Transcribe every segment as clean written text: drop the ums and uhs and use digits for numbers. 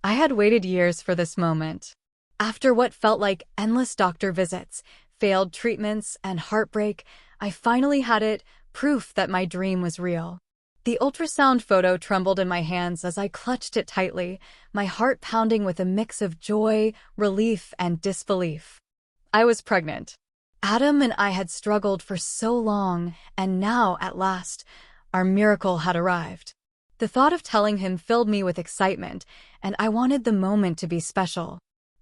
I had waited years for this moment. After what felt like endless doctor visits, failed treatments, and heartbreak, I finally had it, proof that my dream was real. The ultrasound photo trembled in my hands as I clutched it tightly, my heart pounding with a mix of joy, relief, and disbelief. I was pregnant. Adam and I had struggled for so long, and now, at last, our miracle had arrived. The thought of telling him filled me with excitement, and I wanted the moment to be special.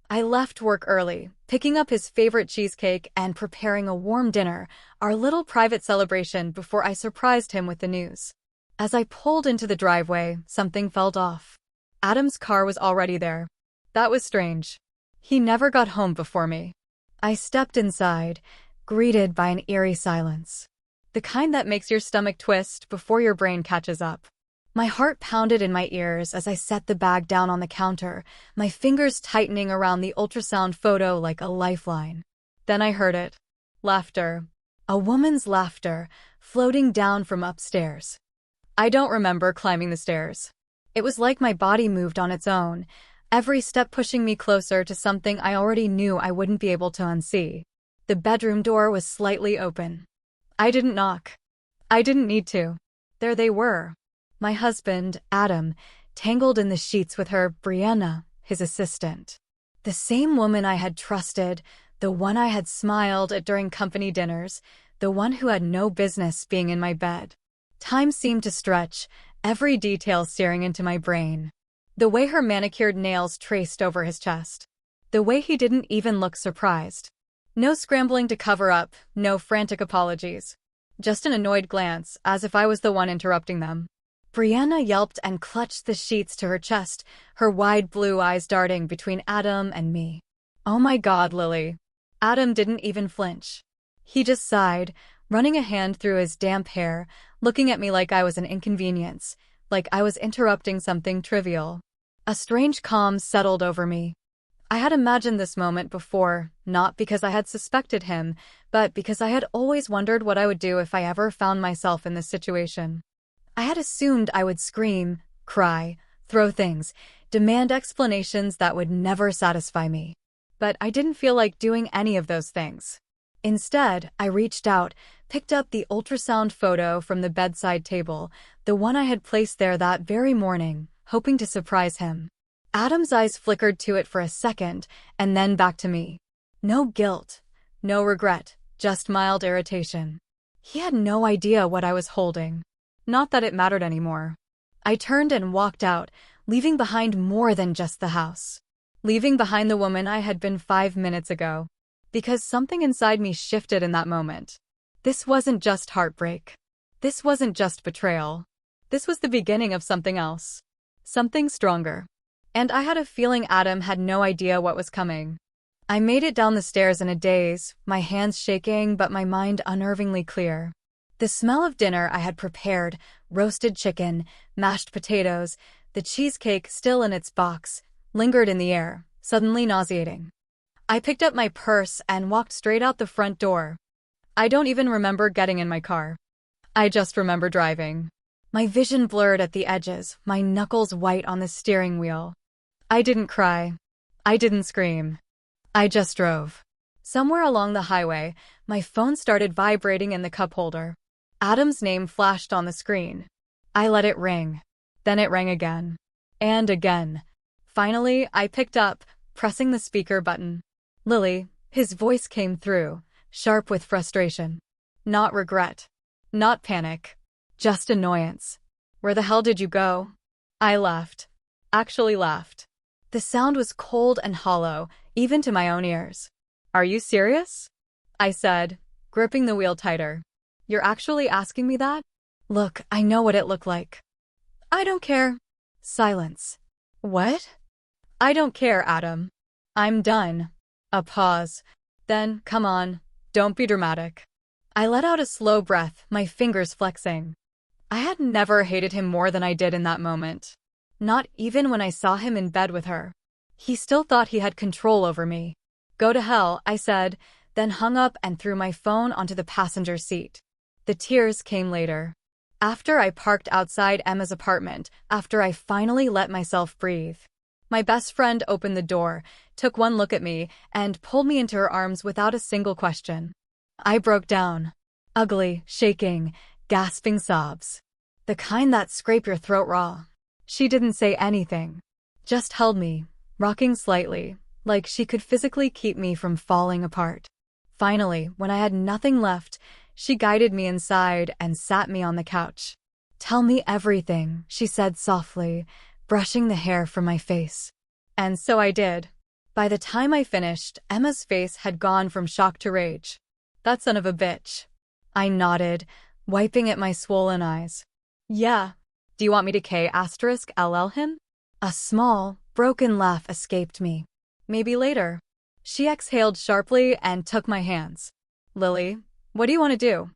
I left work early, picking up his favorite cheesecake and preparing a warm dinner, our little private celebration before I surprised him with the news. As I pulled into the driveway, something felt off. Adam's car was already there. That was strange. He never got home before me. I stepped inside, greeted by an eerie silence. The kind that makes your stomach twist before your brain catches up. My heart pounded in my ears as I set the bag down on the counter, my fingers tightening around the ultrasound photo like a lifeline. Then I heard it. Laughter. A woman's laughter, floating down from upstairs. I don't remember climbing the stairs. It was like my body moved on its own, every step pushing me closer to something I already knew I wouldn't be able to unsee. The bedroom door was slightly open. I didn't knock. I didn't need to. There they were. My husband, Adam, tangled in the sheets with her, Brianna, his assistant. The same woman I had trusted, the one I had smiled at during company dinners, the one who had no business being in my bed. Time seemed to stretch, every detail searing into my brain. The way her manicured nails traced over his chest. The way he didn't even look surprised. No scrambling to cover up, no frantic apologies. Just an annoyed glance, as if I was the one interrupting them. Brianna yelped and clutched the sheets to her chest, her wide blue eyes darting between Adam and me. Oh my God, Lily. Adam didn't even flinch. He just sighed, running a hand through his damp hair, looking at me like I was an inconvenience, like I was interrupting something trivial. A strange calm settled over me. I had imagined this moment before, not because I had suspected him, but because I had always wondered what I would do if I ever found myself in this situation. I had assumed I would scream, cry, throw things, demand explanations that would never satisfy me. But I didn't feel like doing any of those things. Instead, I reached out, picked up the ultrasound photo from the bedside table, the one I had placed there that very morning, hoping to surprise him. Adam's eyes flickered to it for a second, and then back to me. No guilt, no regret, just mild irritation. He had no idea what I was holding. Not that it mattered anymore. I turned and walked out, leaving behind more than just the house. Leaving behind the woman I had been 5 minutes ago. Because something inside me shifted in that moment. This wasn't just heartbreak. This wasn't just betrayal. This was the beginning of something else. Something stronger. And I had a feeling Adam had no idea what was coming. I made it down the stairs in a daze, my hands shaking but my mind unnervingly clear. The smell of dinner I had prepared, roasted chicken, mashed potatoes, the cheesecake still in its box, lingered in the air, suddenly nauseating. I picked up my purse and walked straight out the front door. I don't even remember getting in my car. I just remember driving. My vision blurred at the edges, my knuckles white on the steering wheel. I didn't cry. I didn't scream. I just drove. Somewhere along the highway, my phone started vibrating in the cup holder. Adam's name flashed on the screen. I let it ring. Then it rang again. And again. Finally, I picked up, pressing the speaker button. Lily, his voice came through, sharp with frustration. Not regret. Not panic. Just annoyance. Where the hell did you go? I laughed. Actually laughed. The sound was cold and hollow, even to my own ears. Are you serious? I said, gripping the wheel tighter. You're actually asking me that? Look, I know what it looked like. I don't care. Silence. What? I don't care, Adam. I'm done. A pause. Then, come on, don't be dramatic. I let out a slow breath, my fingers flexing. I had never hated him more than I did in that moment. Not even when I saw him in bed with her. He still thought he had control over me. Go to hell, I said, then hung up and threw my phone onto the passenger seat. The tears came later. After I parked outside Emma's apartment, after I finally let myself breathe. My best friend opened the door, took one look at me, and pulled me into her arms without a single question. I broke down. Ugly, shaking, gasping sobs. The kind that scrape your throat raw. She didn't say anything. Just held me, rocking slightly, like she could physically keep me from falling apart. Finally, when I had nothing left, she guided me inside and sat me on the couch. "Tell me everything," she said softly, brushing the hair from my face. And so I did. By the time I finished, Emma's face had gone from shock to rage. "That son of a bitch." I nodded, wiping at my swollen eyes. "Yeah. Do you want me to K*LL him?" A small, broken laugh escaped me. "Maybe later." She exhaled sharply and took my hands. "Lily, what do you want to do?"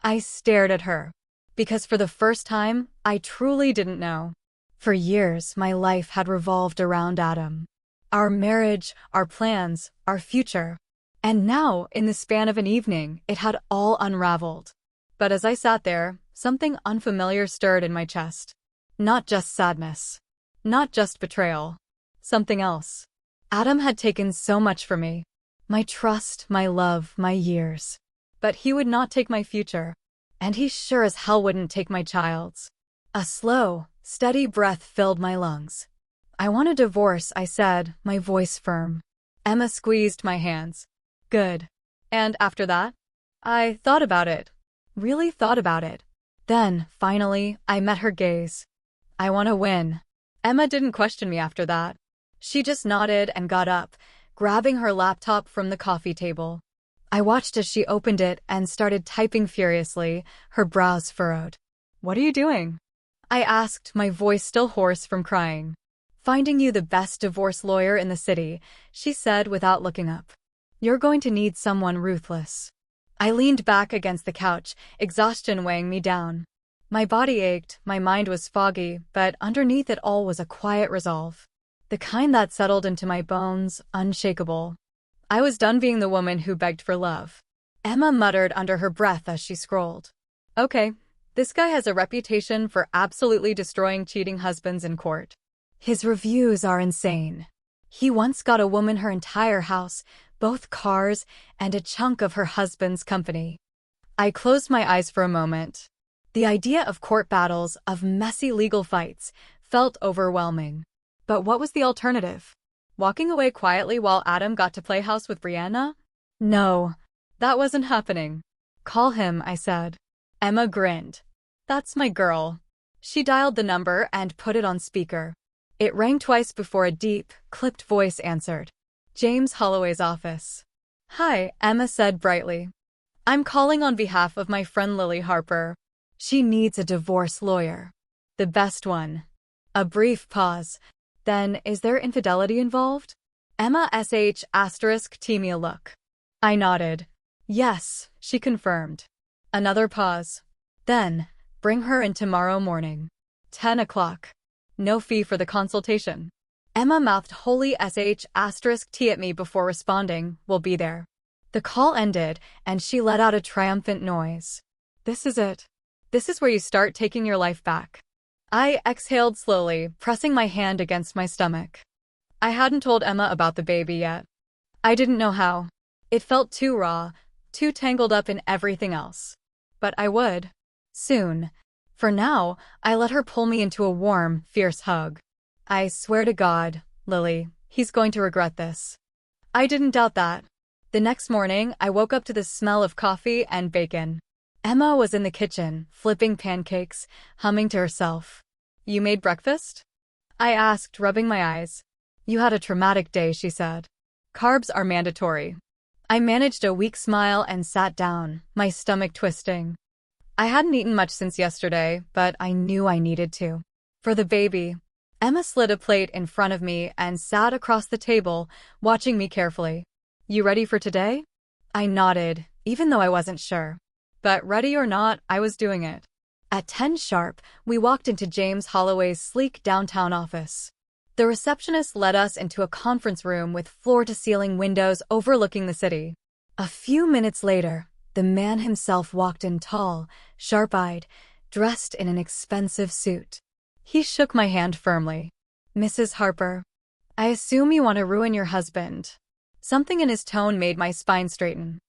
I stared at her. Because for the first time, I truly didn't know. For years, my life had revolved around Adam. Our marriage, our plans, our future. And now, in the span of an evening, it had all unraveled. But as I sat there, something unfamiliar stirred in my chest. Not just sadness. Not just betrayal. Something else. Adam had taken so much from me. My trust, my love, my years. But he would not take my future. And he sure as hell wouldn't take my child's. A slow, steady breath filled my lungs. "I want a divorce," I said, my voice firm. Emma squeezed my hands. "Good. And after that?" I thought about it. Really thought about it. Then, finally, I met her gaze. "I want to win." Emma didn't question me after that. She just nodded and got up, grabbing her laptop from the coffee table. I watched as she opened it and started typing furiously, her brows furrowed. "What are you doing?" I asked, my voice still hoarse from crying. "Finding you the best divorce lawyer in the city," she said without looking up. "You're going to need someone ruthless." I leaned back against the couch, exhaustion weighing me down. My body ached, my mind was foggy, but underneath it all was a quiet resolve. The kind that settled into my bones, unshakable. I was done being the woman who begged for love. Emma muttered under her breath as she scrolled. "Okay, this guy has a reputation for absolutely destroying cheating husbands in court. His reviews are insane. He once got a woman her entire house, both cars, and a chunk of her husband's company." I closed my eyes for a moment. The idea of court battles, of messy legal fights, felt overwhelming. But what was the alternative? Walking away quietly while Adam got to play house with Brianna? No, that wasn't happening. "Call him," I said. Emma grinned. "That's my girl." She dialed the number and put it on speaker. It rang twice before a deep, clipped voice answered. "James Holloway's office." "Hi," Emma said brightly. "I'm calling on behalf of my friend Lily Harper. She needs a divorce lawyer. The best one." A brief pause. Then, "Is there infidelity involved?" Emma **T me a look. I nodded. "Yes," she confirmed. Another pause. Then, "Bring her in tomorrow morning. 10 o'clock. No fee for the consultation." Emma mouthed holy **T at me before responding, "We'll be there." The call ended, and she let out a triumphant noise. "This is it. This is where you start taking your life back." I exhaled slowly, pressing my hand against my stomach. I hadn't told Emma about the baby yet. I didn't know how. It felt too raw, too tangled up in everything else. But I would. Soon. For now, I let her pull me into a warm, fierce hug. "I swear to God, Lily, he's going to regret this." I didn't doubt that. The next morning, I woke up to the smell of coffee and bacon. Emma was in the kitchen, flipping pancakes, humming to herself. "You made breakfast?" I asked, rubbing my eyes. "You had a traumatic day," she said. "Carbs are mandatory." I managed a weak smile and sat down, my stomach twisting. I hadn't eaten much since yesterday, but I knew I needed to. For the baby. Emma slid a plate in front of me and sat across the table, watching me carefully. "You ready for today?" I nodded, even though I wasn't sure. But ready or not, I was doing it. At 10 sharp, we walked into James Holloway's sleek downtown office. The receptionist led us into a conference room with floor-to-ceiling windows overlooking the city. A few minutes later, the man himself walked in tall, sharp-eyed, dressed in an expensive suit. He shook my hand firmly. "Mrs. Harper." I assume you want to ruin your husband. Something in his tone made my spine straighten.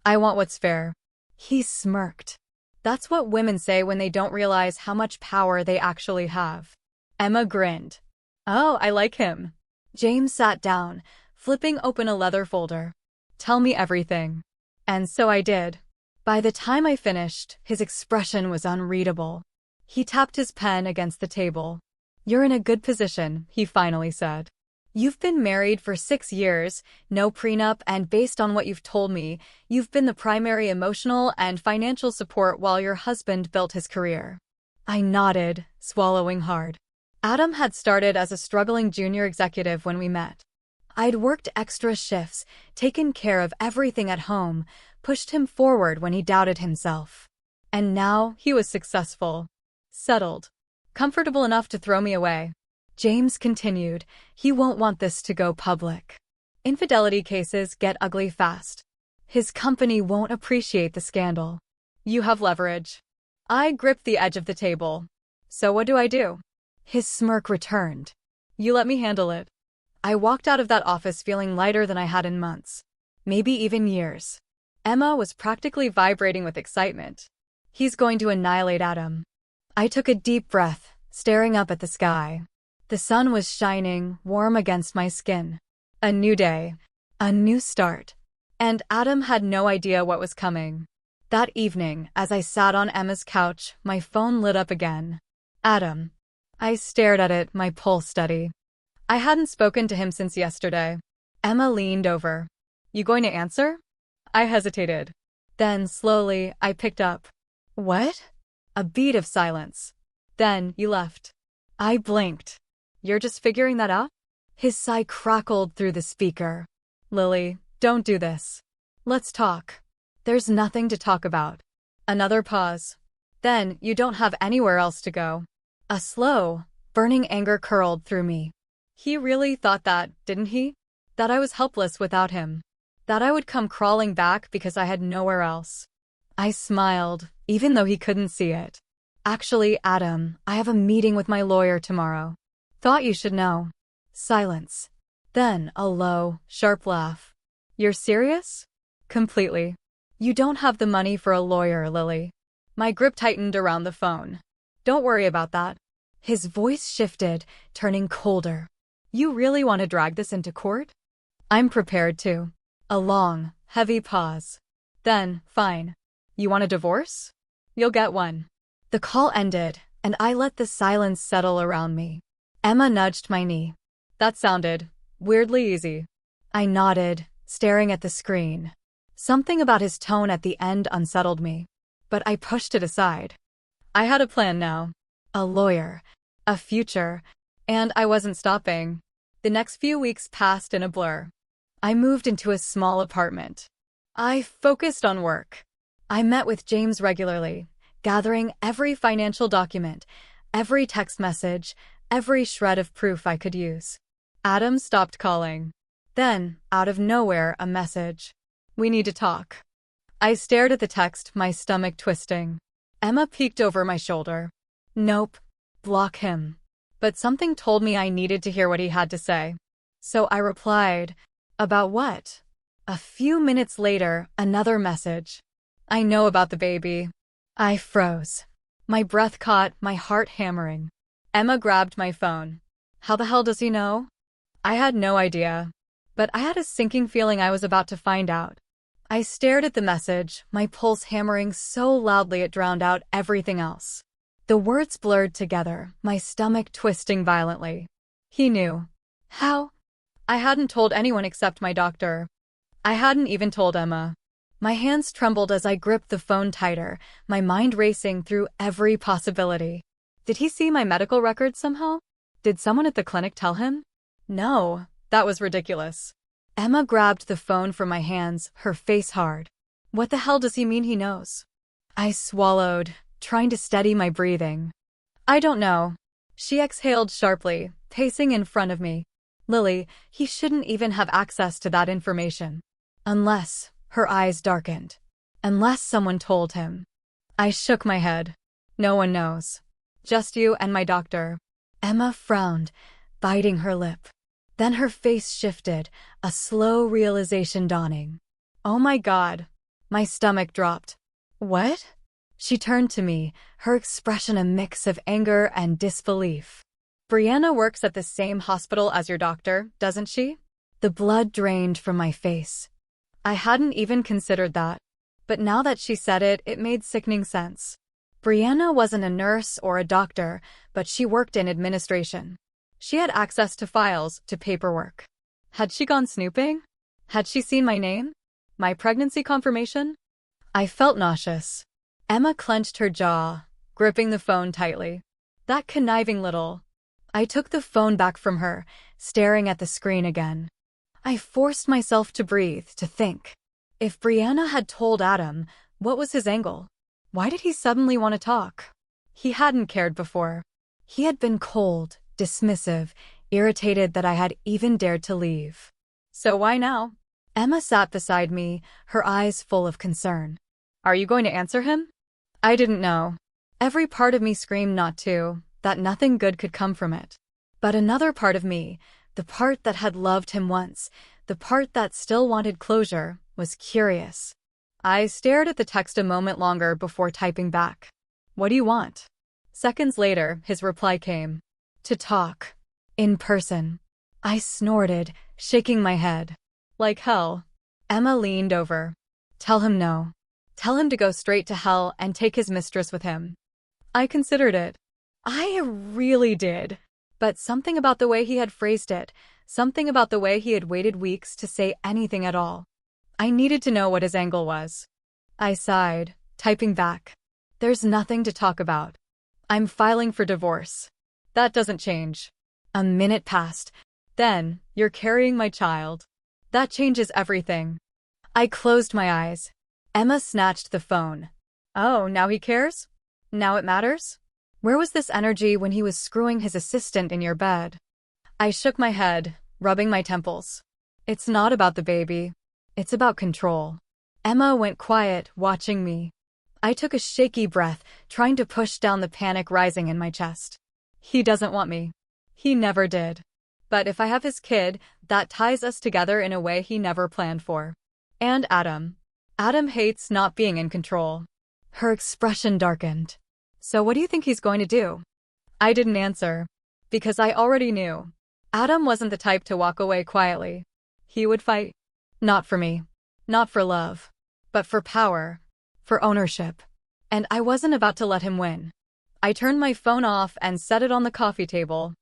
I want what's fair. He smirked. That's what women say when they don't realize how much power they actually have. Emma grinned. Oh, I like him. James sat down, flipping open a leather folder. Tell me everything. And so I did. By the time I finished, his expression was unreadable. He tapped his pen against the table. You're in a good position, he finally said. You've been married for 6 years, no prenup, and based on what you've told me, you've been the primary emotional and financial support while your husband built his career. I nodded, swallowing hard. Adam had started as a struggling junior executive when we met. I'd worked extra shifts, taken care of everything at home, pushed him forward when he doubted himself. And now he was successful. Settled. Comfortable enough to throw me away. James continued, he won't want this to go public. Infidelity cases get ugly fast. His company won't appreciate the scandal. You have leverage. I gripped the edge of the table. So what do? His smirk returned. You let me handle it. I walked out of that office feeling lighter than I had in months. Maybe even years. Emma was practically vibrating with excitement. He's going to annihilate Adam. I took a deep breath, staring up at the sky. The sun was shining, warm against my skin. A new day. A new start. And Adam had no idea what was coming. That evening, as I sat on Emma's couch, my phone lit up again. Adam. I stared at it, my pulse steady. I hadn't spoken to him since yesterday. Emma leaned over. You going to answer? I hesitated. Then, slowly, I picked up. What? A beat of silence. Then, you left. I blinked. You're just figuring that out? His sigh crackled through the speaker. Lily, don't do this. Let's talk. There's nothing to talk about. Another pause. Then, you don't have anywhere else to go. A slow, burning anger curled through me. He really thought that, didn't he? That I was helpless without him. That I would come crawling back because I had nowhere else. I smiled, even though he couldn't see it. Actually, Adam, I have a meeting with my lawyer tomorrow. Thought you should know. Silence. Then a low, sharp laugh. You're serious? Completely. You don't have the money for a lawyer, Lily. My grip tightened around the phone. Don't worry about that. His voice shifted, turning colder. You really want to drag this into court? I'm prepared to. A long, heavy pause. Then, fine. You want a divorce? You'll get one. The call ended, and I let the silence settle around me. Emma nudged my knee. That sounded weirdly easy. I nodded, staring at the screen. Something about his tone at the end unsettled me, but I pushed it aside. I had a plan now. A lawyer. A future. And I wasn't stopping. The next few weeks passed in a blur. I moved into a small apartment. I focused on work. I met with James regularly, gathering every financial document, every text message, every shred of proof I could use. Adam stopped calling. Then, out of nowhere, a message. We need to talk. I stared at the text, my stomach twisting. Emma peeked over my shoulder. Nope. Block him. But something told me I needed to hear what he had to say. So I replied, about what? A few minutes later, another message. I know about the baby. I froze. My breath caught, my heart hammering. Emma grabbed my phone. How the hell does he know? I had no idea. But I had a sinking feeling I was about to find out. I stared at the message, my pulse hammering so loudly it drowned out everything else. The words blurred together, my stomach twisting violently. He knew. How? I hadn't told anyone except my doctor. I hadn't even told Emma. My hands trembled as I gripped the phone tighter, my mind racing through every possibility. Did he see my medical records somehow? Did someone at the clinic tell him? No, that was ridiculous. Emma grabbed the phone from my hands, her face hard. What the hell does he mean he knows? I swallowed, trying to steady my breathing. I don't know. She exhaled sharply, pacing in front of me. Lily, he shouldn't even have access to that information. Unless, her eyes darkened. Unless someone told him. I shook my head. No one knows. Just you and my doctor. Emma frowned, biting her lip. Then her face shifted, a slow realization dawning. Oh my God. My stomach dropped. What? She turned to me, her expression a mix of anger and disbelief. Brianna works at the same hospital as your doctor, doesn't she? The blood drained from my face. I hadn't even considered that. But now that she said it, it made sickening sense. Brianna wasn't a nurse or a doctor, but she worked in administration. She had access to files, to paperwork. Had she gone snooping? Had she seen my name? My pregnancy confirmation? I felt nauseous. Emma clenched her jaw, gripping the phone tightly. That conniving little... I took the phone back from her, staring at the screen again. I forced myself to breathe, to think. If Brianna had told Adam, what was his angle? Why did he suddenly want to talk? He hadn't cared before. He had been cold, dismissive, irritated that I had even dared to leave. So why now? Emma sat beside me, her eyes full of concern. Are you going to answer him? I didn't know. Every part of me screamed not to, that nothing good could come from it. But another part of me, the part that had loved him once, the part that still wanted closure, was curious. I stared at the text a moment longer before typing back. What do you want? Seconds later, his reply came. To talk. In person. I snorted, shaking my head. Like hell. Emma leaned over. Tell him no. Tell him to go straight to hell and take his mistress with him. I considered it. I really did. But something about the way he had phrased it, something about the way he had waited weeks to say anything at all. I needed to know what his angle was. I sighed, typing back. There's nothing to talk about. I'm filing for divorce. That doesn't change. A minute passed. Then, you're carrying my child. That changes everything. I closed my eyes. Emma snatched the phone. Oh, now he cares? Now it matters? Where was this energy when he was screwing his assistant in your bed? I shook my head, rubbing my temples. It's not about the baby. It's about control. Emma went quiet, watching me. I took a shaky breath, trying to push down the panic rising in my chest. He doesn't want me. He never did. But if I have his kid, that ties us together in a way he never planned for. And Adam. Adam hates not being in control. Her expression darkened. So what do you think he's going to do? I didn't answer. Because I already knew. Adam wasn't the type to walk away quietly. He would fight. Not for me. Not for love. But for power. For ownership. And I wasn't about to let him win. I turned my phone off and set it on the coffee table.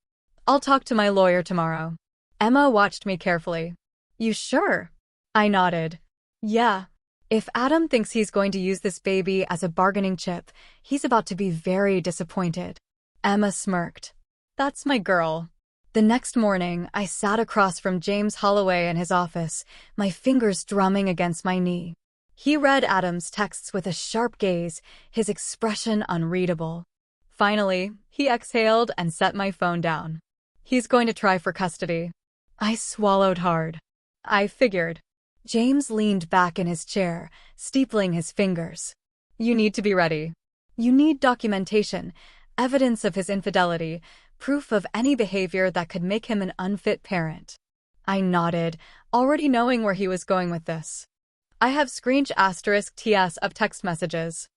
I'll talk to my lawyer tomorrow. Emma watched me carefully. You sure? I nodded. Yeah. If Adam thinks he's going to use this baby as a bargaining chip, he's about to be very disappointed. Emma smirked. That's my girl. The next morning, I sat across from James Holloway in his office, my fingers drumming against my knee. He read Adam's texts with a sharp gaze, his expression unreadable. Finally, he exhaled and set my phone down. He's going to try for custody. I swallowed hard. I figured. James leaned back in his chair, steepling his fingers. You need to be ready. You need documentation, evidence of his infidelity, proof of any behavior that could make him an unfit parent. I nodded, already knowing where he was going with this. I have *TS of text messages.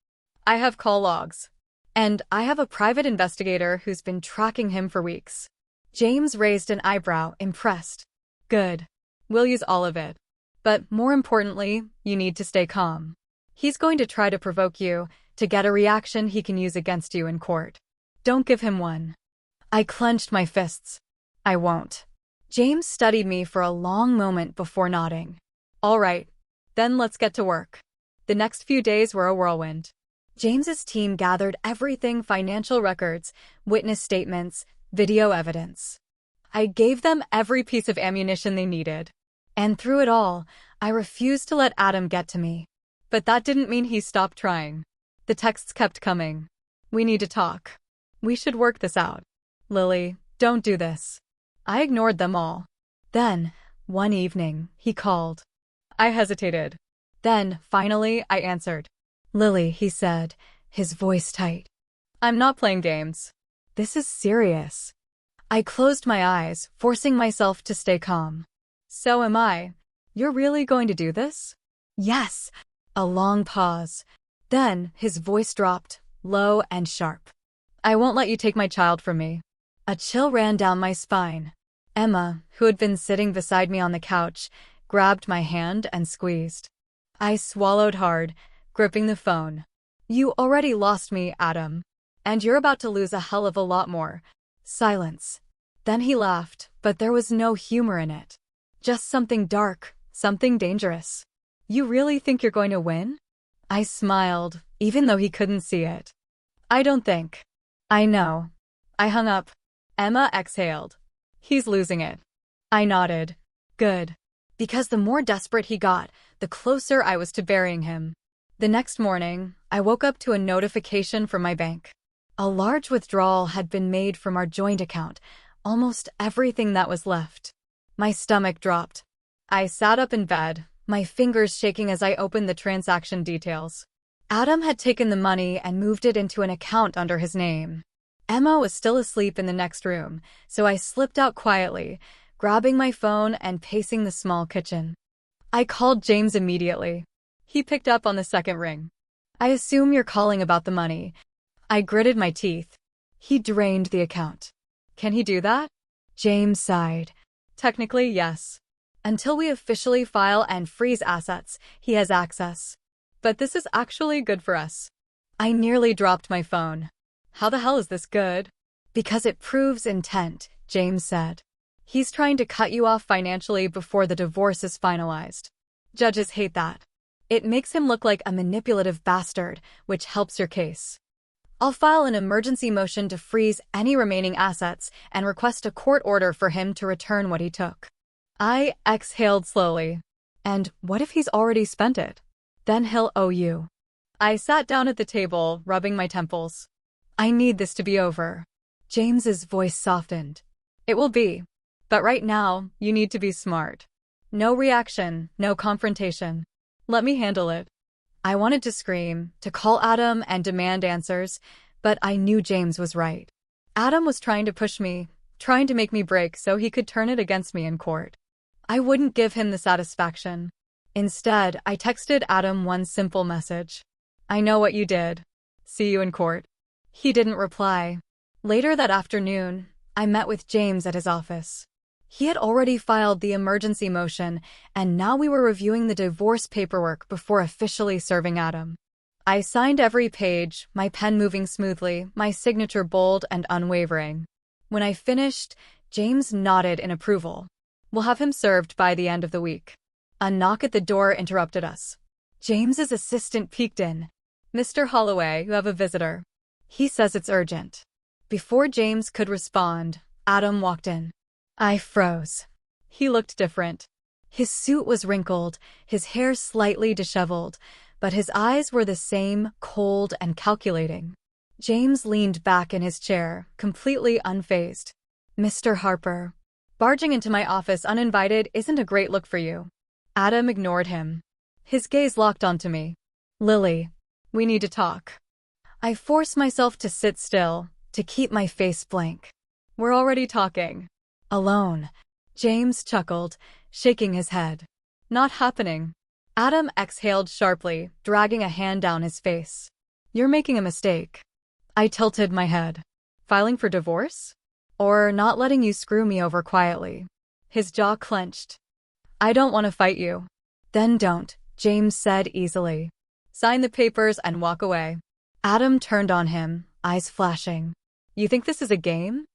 I have call logs. And I have a private investigator who's been tracking him for weeks. James raised an eyebrow, impressed. Good. We'll use all of it. But more importantly, you need to stay calm. He's going to try to provoke you, to get a reaction he can use against you in court. Don't give him one. I clenched my fists. I won't. James studied me for a long moment before nodding. All right. Then let's get to work. The next few days were a whirlwind. James's team gathered everything: financial records, witness statements, video evidence. I gave them every piece of ammunition they needed. And through it all, I refused to let Adam get to me. But that didn't mean he stopped trying. The texts kept coming. We need to talk. We should work this out. Lily, don't do this. I ignored them all. Then, one evening, he called. I hesitated. Then, finally, I answered. Lily, he said, his voice tight. I'm not playing games. This is serious. I closed my eyes, forcing myself to stay calm. So am I. You're really going to do this? Yes. A long pause. Then his voice dropped, low and sharp. I won't let you take my child from me. A chill ran down my spine. Emma, who had been sitting beside me on the couch, grabbed my hand and squeezed. I swallowed hard, gripping the phone. You already lost me, Adam. And you're about to lose a hell of a lot more. Silence. Then he laughed, but there was no humor in it. Just something dark, something dangerous. You really think you're going to win? I smiled, even though he couldn't see it. I don't think. I know. I hung up. Emma exhaled. He's losing it. I nodded. Good. Because the more desperate he got, the closer I was to burying him. The next morning, I woke up to a notification from my bank. A large withdrawal had been made from our joint account, almost everything that was left. My stomach dropped. I sat up in bed, my fingers shaking as I opened the transaction details. Adam had taken the money and moved it into an account under his name. Emma was still asleep in the next room, so I slipped out quietly, grabbing my phone and pacing the small kitchen. I called James immediately. He picked up on the second ring. I assume you're calling about the money. I gritted my teeth. He drained the account. Can he do that? James sighed. Technically, yes. Until we officially file and freeze assets, he has access. But this is actually good for us. I nearly dropped my phone. How the hell is this good? Because it proves intent, James said. He's trying to cut you off financially before the divorce is finalized. Judges hate that. It makes him look like a manipulative bastard, which helps your case. I'll file an emergency motion to freeze any remaining assets and request a court order for him to return what he took. I exhaled slowly. And what if he's already spent it? Then he'll owe you. I sat down at the table, rubbing my temples. I need this to be over. James's voice softened. It will be. But right now, you need to be smart. No reaction, no confrontation. Let me handle it. I wanted to scream, to call Adam and demand answers, but I knew James was right. Adam was trying to push me, trying to make me break so he could turn it against me in court. I wouldn't give him the satisfaction. Instead, I texted Adam one simple message. I know what you did. See you in court. He didn't reply. Later that afternoon, I met with James at his office. He had already filed the emergency motion, and now we were reviewing the divorce paperwork before officially serving Adam. I signed every page, my pen moving smoothly, my signature bold and unwavering. When I finished, James nodded in approval. We'll have him served by the end of the week. A knock at the door interrupted us. James's assistant peeked in. Mr. Holloway, you have a visitor. He says it's urgent. Before James could respond, Adam walked in. I froze. He looked different. His suit was wrinkled, his hair slightly disheveled, but his eyes were the same, cold and calculating. James leaned back in his chair, completely unfazed. Mr. Harper, barging into my office uninvited isn't a great look for you. Adam ignored him. His gaze locked onto me. Lily, we need to talk. I forced myself to sit still, to keep my face blank. We're already talking. Alone. James chuckled, shaking his head. Not happening. Adam exhaled sharply, dragging a hand down his face. You're making a mistake. I tilted my head. Filing for divorce? Or not letting you screw me over quietly? His jaw clenched. I don't want to fight you. Then don't, James said easily. Sign the papers and walk away. Adam turned on him, eyes flashing. You think this is a game?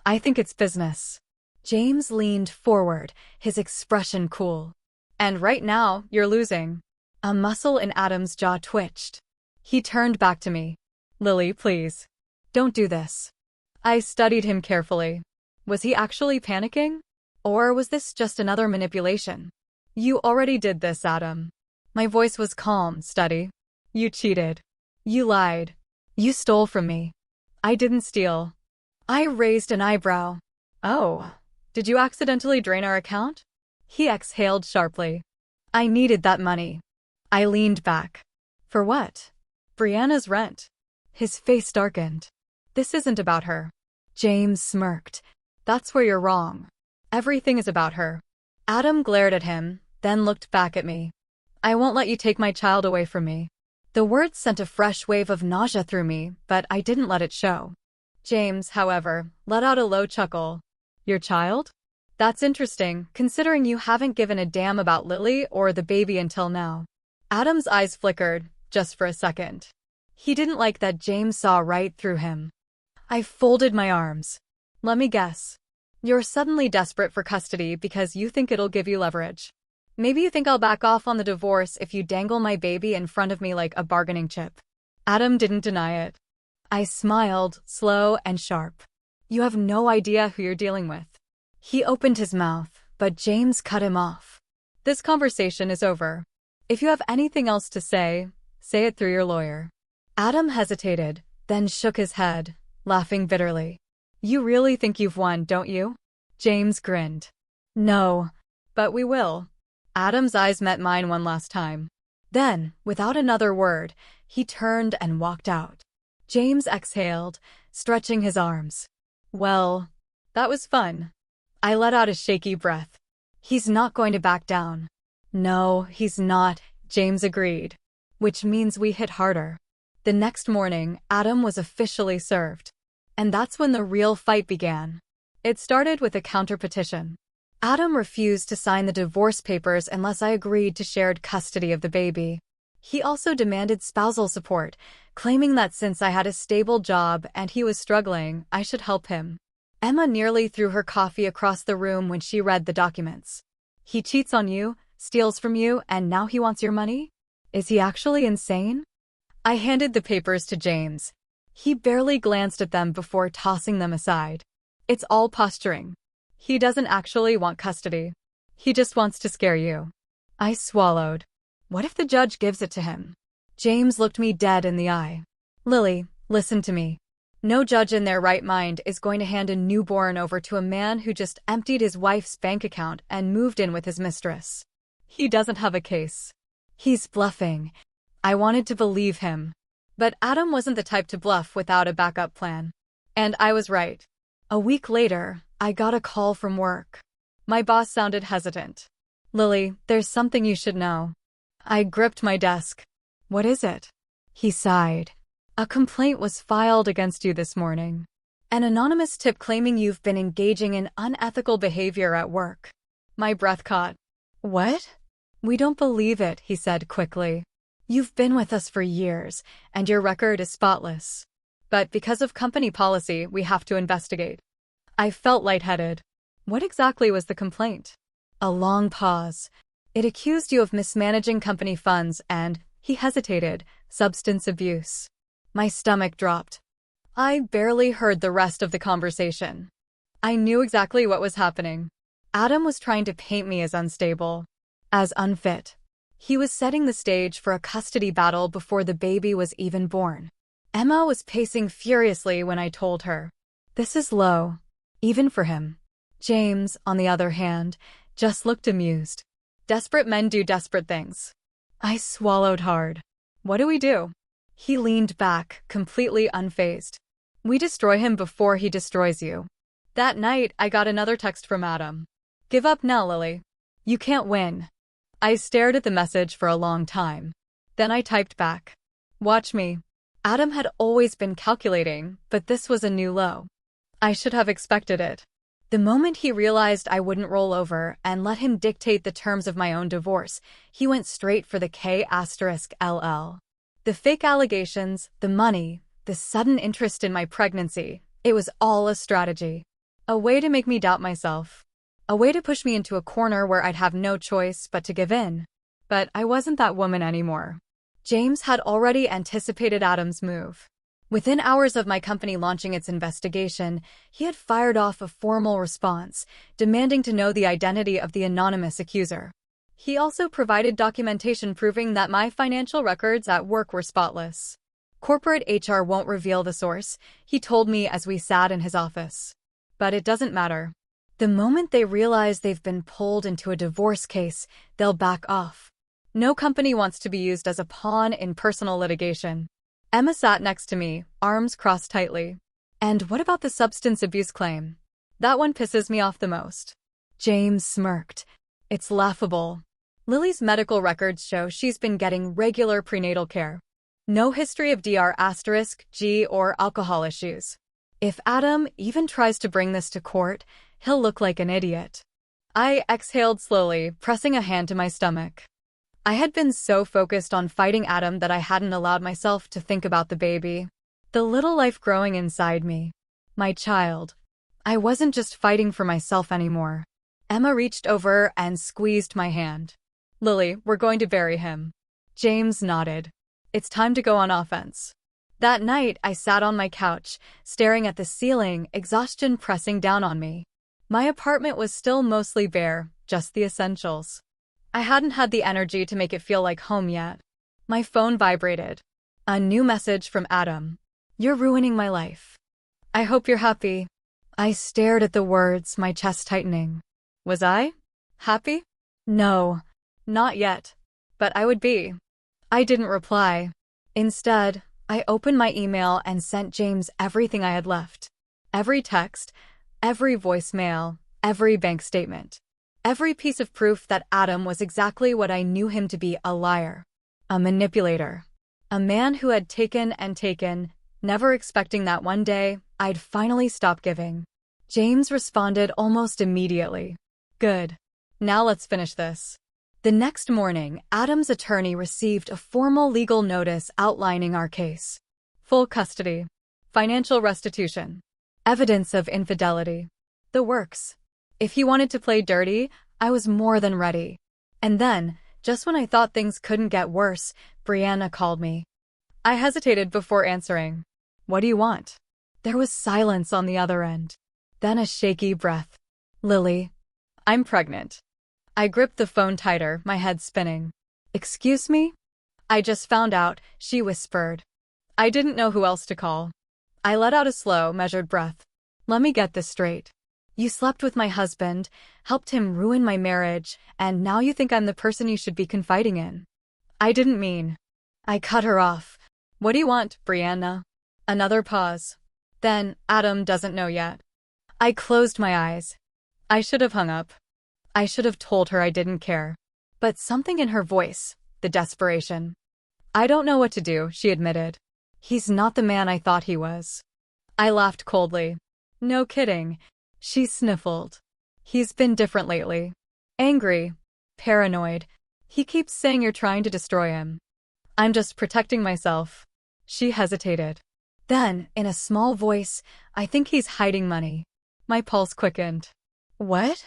I think it's business. James leaned forward, his expression cool. And right now, you're losing. A muscle in Adam's jaw twitched. He turned back to me. Lily, please. Don't do this. I studied him carefully. Was he actually panicking? Or was this just another manipulation? You already did this, Adam. My voice was calm, steady. You cheated. You lied. You stole from me. I didn't steal. I raised an eyebrow. Oh. Did you accidentally drain our account? He exhaled sharply. I needed that money. I leaned back. For what? Brianna's rent. His face darkened. This isn't about her. James smirked. That's where you're wrong. Everything is about her. Adam glared at him, then looked back at me. I won't let you take my child away from me. The words sent a fresh wave of nausea through me, but I didn't let it show. James, however, let out a low chuckle. Your child? That's interesting, considering you haven't given a damn about Lily or the baby until now. Adam's eyes flickered, just for a second. He didn't like that James saw right through him. I folded my arms. Let me guess. You're suddenly desperate for custody because you think it'll give you leverage. Maybe you think I'll back off on the divorce if you dangle my baby in front of me like a bargaining chip. Adam didn't deny it. I smiled, slow and sharp. You have no idea who you're dealing with. He opened his mouth, but James cut him off. This conversation is over. If you have anything else to say it through your lawyer. Adam hesitated, then shook his head, laughing bitterly. You really think you've won, don't you? James grinned. No, but we will. Adam's eyes met mine one last time. Then, without another word, he turned and walked out. James exhaled, stretching his arms. Well, that was fun. I let out a shaky breath. He's not going to back down. No, he's not, James agreed. Which means we hit harder. The next morning, Adam was officially served. And that's when the real fight began. It started with a counter-petition. Adam refused to sign the divorce papers unless I agreed to shared custody of the baby. He also demanded spousal support, claiming that since I had a stable job and he was struggling, I should help him. Emma nearly threw her coffee across the room when she read the documents. He cheats on you, steals from you, and now he wants your money? Is he actually insane? I handed the papers to James. He barely glanced at them before tossing them aside. It's all posturing. He doesn't actually want custody. He just wants to scare you. I swallowed. What if the judge gives it to him? James looked me dead in the eye. Lily, listen to me. No judge in their right mind is going to hand a newborn over to a man who just emptied his wife's bank account and moved in with his mistress. He doesn't have a case. He's bluffing. I wanted to believe him. But Adam wasn't the type to bluff without a backup plan. And I was right. A week later, I got a call from work. My boss sounded hesitant. Lily, there's something you should know. I gripped my desk. What is it? He sighed. A complaint was filed against you this morning. An anonymous tip claiming you've been engaging in unethical behavior at work. My breath caught. What? We don't believe it, he said quickly. You've been with us for years, and your record is spotless. But because of company policy, we have to investigate. I felt lightheaded. What exactly was the complaint? A long pause. It accused you of mismanaging company funds and, he hesitated, substance abuse. My stomach dropped. I barely heard the rest of the conversation. I knew exactly what was happening. Adam was trying to paint me as unstable, as unfit. He was setting the stage for a custody battle before the baby was even born. Emma was pacing furiously when I told her. This is low, even for him. James, on the other hand, just looked amused. Desperate men do desperate things. I swallowed hard. What do we do? He leaned back, completely unfazed. We destroy him before he destroys you. That night, I got another text from Adam. Give up now, Lily. You can't win. I stared at the message for a long time. Then I typed back. Watch me. Adam had always been calculating, but this was a new low. I should have expected it. The moment he realized I wouldn't roll over and let him dictate the terms of my own divorce, he went straight for the K*LL. The fake allegations, the money, the sudden interest in my pregnancy, it was all a strategy. A way to make me doubt myself. A way to push me into a corner where I'd have no choice but to give in. But I wasn't that woman anymore. James had already anticipated Adam's move. Within hours of my company launching its investigation, he had fired off a formal response, demanding to know the identity of the anonymous accuser. He also provided documentation proving that my financial records at work were spotless. Corporate HR won't reveal the source, he told me as we sat in his office. But it doesn't matter. The moment they realize they've been pulled into a divorce case, they'll back off. No company wants to be used as a pawn in personal litigation. Emma sat next to me, arms crossed tightly. And what about the substance abuse claim? That one pisses me off the most. James smirked. It's laughable. Lily's medical records show she's been getting regular prenatal care. No history of G or alcohol issues. If Adam even tries to bring this to court, he'll look like an idiot. I exhaled slowly, pressing a hand to my stomach. I had been so focused on fighting Adam that I hadn't allowed myself to think about the baby. The little life growing inside me. My child. I wasn't just fighting for myself anymore. Emma reached over and squeezed my hand. Lily, we're going to bury him. James nodded. It's time to go on offense. That night, I sat on my couch, staring at the ceiling, exhaustion pressing down on me. My apartment was still mostly bare, just the essentials. I hadn't had the energy to make it feel like home yet. My phone vibrated. A new message from Adam. You're ruining my life. I hope you're happy. I stared at the words, my chest tightening. Was I? Happy? No, not yet. But I would be. I didn't reply. Instead, I opened my email and sent James everything I had left. Every text, every voicemail, every bank statement. Every piece of proof that Adam was exactly what I knew him to be, a liar. A manipulator. A man who had taken and taken, never expecting that one day, I'd finally stop giving. James responded almost immediately. Good. Now let's finish this. The next morning, Adam's attorney received a formal legal notice outlining our case. Full custody. Financial restitution. Evidence of infidelity. The works. If he wanted to play dirty, I was more than ready. And then, just when I thought things couldn't get worse, Brianna called me. I hesitated before answering. What do you want? There was silence on the other end. Then a shaky breath. Lily. I'm pregnant. I gripped the phone tighter, my head spinning. Excuse me? I just found out, she whispered. I didn't know who else to call. I let out a slow, measured breath. Let me get this straight. You slept with my husband, helped him ruin my marriage, and now you think I'm the person you should be confiding in. I didn't mean. I cut her off. What do you want, Brianna? Another pause. Then, Adam doesn't know yet. I closed my eyes. I should have hung up. I should have told her I didn't care. But something in her voice, the desperation. I don't know what to do, she admitted. He's not the man I thought he was. I laughed coldly. No kidding. She sniffled. He's been different lately. Angry. Paranoid. He keeps saying you're trying to destroy him. I'm just protecting myself. She hesitated. Then, in a small voice, I think he's hiding money. My pulse quickened. What?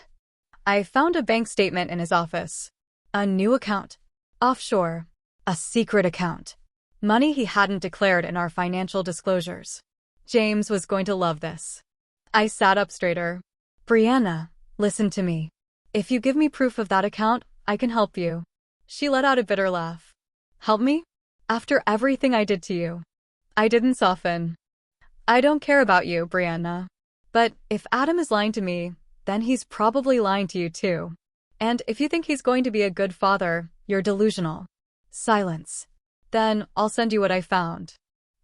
I found a bank statement in his office. A new account. Offshore. A secret account. Money he hadn't declared in our financial disclosures. James was going to love this. I sat up straighter. Brianna, listen to me. If you give me proof of that account, I can help you. She let out a bitter laugh. Help me? After everything I did to you. I didn't soften. I don't care about you, Brianna. But if Adam is lying to me, then he's probably lying to you too. And if you think he's going to be a good father, you're delusional. Silence. Then I'll send you what I found.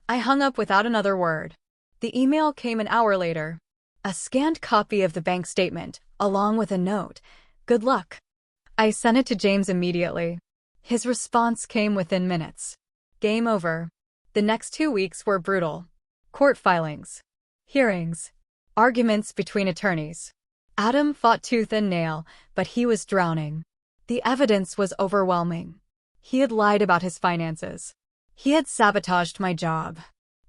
I hung up without another word. The email came an hour later. A scanned copy of the bank statement, along with a note. Good luck. I sent it to James immediately. His response came within minutes. Game over. The next 2 weeks were brutal. Court filings. Hearings. Arguments between attorneys. Adam fought tooth and nail, but he was drowning. The evidence was overwhelming. He had lied about his finances. He had sabotaged my job.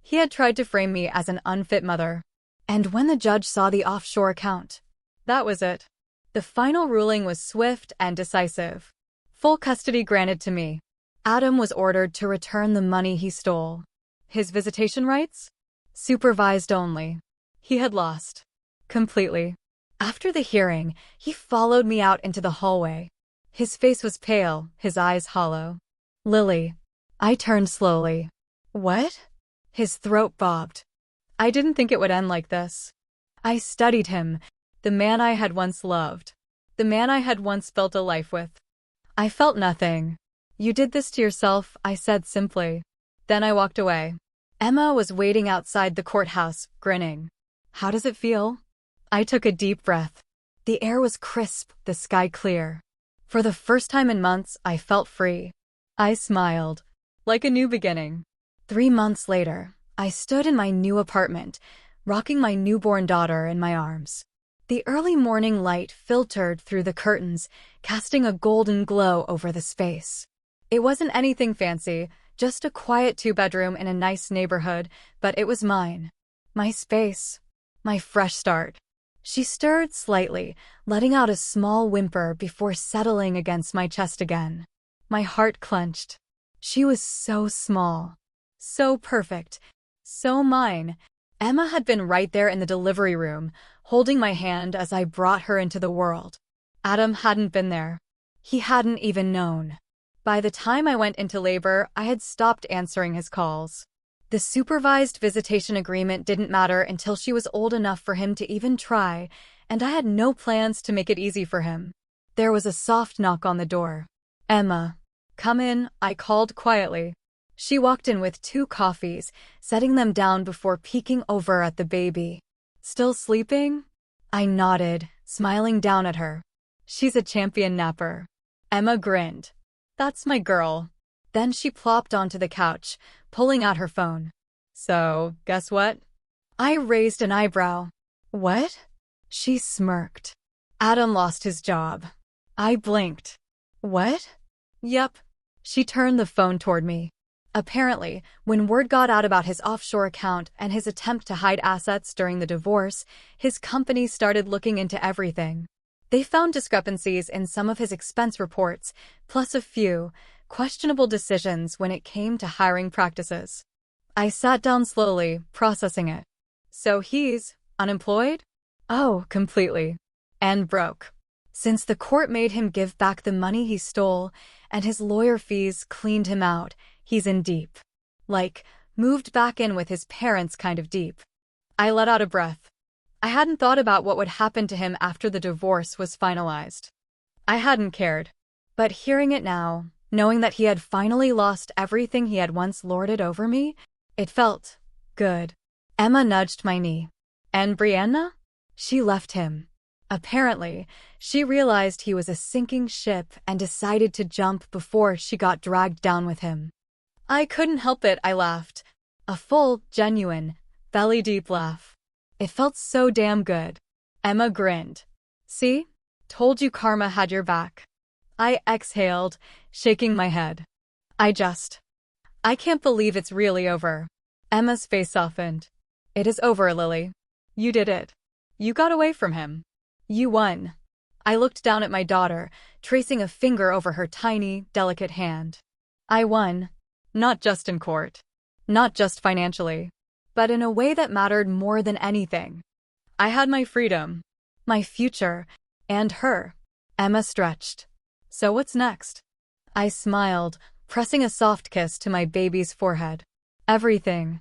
He had tried to frame me as an unfit mother. And when the judge saw the offshore account, that was it. The final ruling was swift and decisive. Full custody granted to me. Adam was ordered to return the money he stole. His visitation rights? Supervised only. He had lost. Completely. After the hearing, he followed me out into the hallway. His face was pale, his eyes hollow. Lily. I turned slowly. What? His throat bobbed. I didn't think it would end like this. I studied him, the man I had once loved. The man I had once built a life with. I felt nothing. You did this to yourself, I said simply. Then I walked away. Emma was waiting outside the courthouse, grinning. How does it feel? I took a deep breath. The air was crisp, the sky clear. For the first time in months, I felt free. I smiled. Like a new beginning. 3 months later, I stood in my new apartment, rocking my newborn daughter in my arms. The early morning light filtered through the curtains, casting a golden glow over the space. It wasn't anything fancy, just a quiet two-bedroom in a nice neighborhood, but it was mine. My space. My fresh start. She stirred slightly, letting out a small whimper before settling against my chest again. My heart clenched. She was so small. So perfect. So mine. Emma had been right there in the delivery room, holding my hand as I brought her into the world. Adam hadn't been there. He hadn't even known. By the time I went into labor, I had stopped answering his calls. The supervised visitation agreement didn't matter until she was old enough for him to even try, and I had no plans to make it easy for him. There was a soft knock on the door. "Emma, come in," I called quietly. She walked in with 2 coffees, setting them down before peeking over at the baby. "Still sleeping?" I nodded, smiling down at her. "She's a champion napper." Emma grinned. "That's my girl." Then she plopped onto the couch, pulling out her phone. "So, guess what?" I raised an eyebrow. "What?" She smirked. "Adam lost his job." I blinked. "What?" "Yep." She turned the phone toward me. Apparently, when word got out about his offshore account and his attempt to hide assets during the divorce, his company started looking into everything. They found discrepancies in some of his expense reports, plus a few questionable decisions when it came to hiring practices. I sat down slowly, processing it. "So he's unemployed?" "Oh, completely. And broke. Since the court made him give back the money he stole, and his lawyer fees cleaned him out, he's in deep. Like, moved back in with his parents kind of deep." I let out a breath. I hadn't thought about what would happen to him after the divorce was finalized. I hadn't cared. But hearing it now, knowing that he had finally lost everything he had once lorded over me, it felt good. Emma nudged my knee. "And Brianna?" She left him. Apparently, she realized he was a sinking ship and decided to jump before she got dragged down with him. I couldn't help it, I laughed. A full, genuine, belly-deep laugh. It felt so damn good. Emma grinned. "See? Told you karma had your back." I exhaled, shaking my head. I can't believe it's really over." Emma's face softened. "It is over, Lily. You did it. You got away from him. You won." I looked down at my daughter, tracing a finger over her tiny, delicate hand. I won. Not just in court. Not just financially. But in a way that mattered more than anything. I had my freedom. My future. And her. Emma stretched. "So what's next?" I smiled, pressing a soft kiss to my baby's forehead. "Everything."